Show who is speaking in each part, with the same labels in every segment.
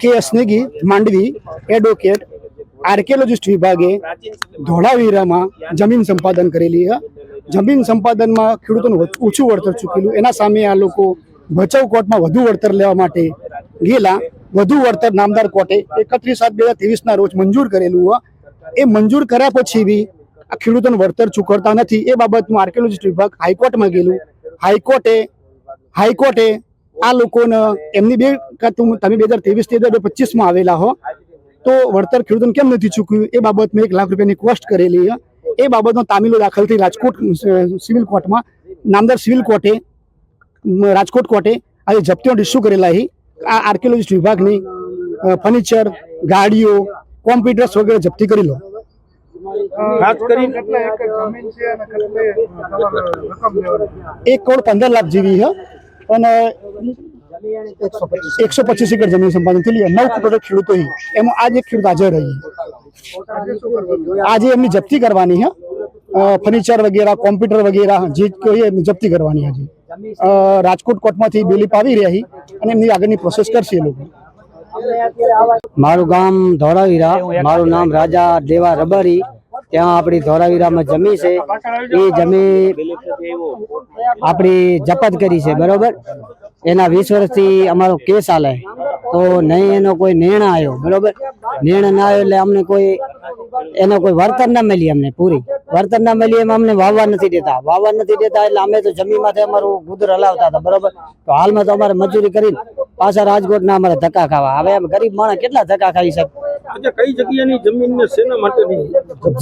Speaker 1: કે સ્નેગી માંડવી એડવોકેટ આર્કિયોલોજિસ્ટ વિભાગે ધોળાવીરામાં જમીન સંપાદન કરેલી છે। જમીન સંપાદનમાં ખેડૂતોને ઓછું વળતર ચૂકેલું, એના સામે આ લોકો ભચાઉ કોર્ટમાં વધુ વળતર લેવા માટે ગયેલા। વધુ વળતર નામદાર કોર્ટે 31/7/2023 રોજ મંજૂર કરેલું હોય। એ મંજૂર કર્યા પછી બી આ ખેડૂતોને વળતર ચૂકવતા નથી। એ બાબતમાં આર્કિયોલોજિસ્ટ વિભાગ હાઈકોર્ટમાં ગયેલું। હાઈકોર્ટે આ લોકોને એમની તમે 2023-2025 આવેલા હો તો વળતર ખેડૂતોને કેમ નથી ચૂકવ્યું એ બાબતમાં 1 લાખ રૂપિયાની કોસ્ટ કરેલી છે। એ બાબતનો તામીલો દાખલ થઈ રાજકોટ સિવિલ કોર્ટમાં નામદાર સિવિલ કોર્ટે રાજકોટ કોર્ટે આજે જપ્તીઓ ઇસ્યુ કરેલા છે। આ આર્કિયોલોજિસ્ટ વિભાગની ફર્નિચર, ગાડીઓ, કોમ્પ્યુટર્સ વગેરે જપ્તી કરી લો।
Speaker 2: ખાસ કરીને
Speaker 1: 1,15 લાખ જેવી છે અને 125 એકર જમીન સંપાદન થયેલી। 9 કરોડ ખેડૂતો એમાં આજે એક ખેડૂત હાજર રહી। આજે એમની જપ્તી કરવાની છે, ફર્નિચર વગેરે, કોમ્પ્યુટર વગેરે જે કહીએ એમની જપ્તી કરવાની। આજે રાજકોટ કોર્ટમાંથી બેલીફ આવી રહ્યા છે અને એમની આગળની પ્રોસેસ કરશે એ લોકો।
Speaker 3: મારું ગામ ધોળાવીરા, મારું નામ રાજા દેવા રબારી। ત્યાં આપણી ધોળાવીરામાં જમી છે, એ જમી આપણી જપ્ત કરી છે, બરોબર। એના 20 વર્ષથી અમારો કેસ હાલે તો નહીં એનો કોઈ નિર્ણય આવ્યો, બરોબર। નિર્ણય ના આવ્યો એટલે અમને એનો કોઈ વળતર ના મળી, અમને પૂરી વળતર ના મળી। એમાં અમને વાવવા નથી દેતા એટલે અમે તો જમીનમાંથી અમારું ગુદર હલાવતા હતા, બરોબર। તો હાલમાં તો અમારે મજૂરી કરીને પાછા રાજકોટના અમારે ધક્કા ખાવા। હવે અમે ગરીબ માણસ કેટલા ધક્કા ખાઈ શકે?
Speaker 2: કઈ જગ્યાની જમીન શેના માટેની?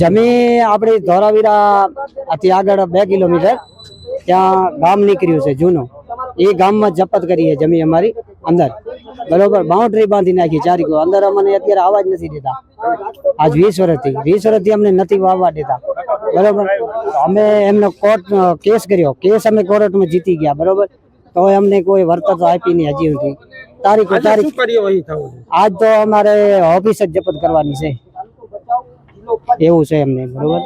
Speaker 3: જમીન આપણી ધોળાવીરાથી આગળ 2 કિલોમીટર ત્યાં ગામ નીકળ્યું છે જૂનું, એ ગામમાં જપ્ત કરી છે જમીન અમારી અંદર, બરોબર। બાઉન્ડ્રી બાંધી નાખી ચારી અંદર, અમને અત્યારે આવા જ નથી દેતા। આજ 20 વર્ષથી અમને નથી વાવવા દેતા, બરોબર। અમે એમનો કોર્ટ કેસ કર્યો, કેસ અમે કોર્ટમાં જીતી ગયા, બરોબર। તો અમને કોઈ વળતર તો આપી નહીં હજી સુધી। તારીખ આજ તો અમારે ઓફિસ જ જપ્ત કરવાની છે, એવું છે એમને, બરોબર।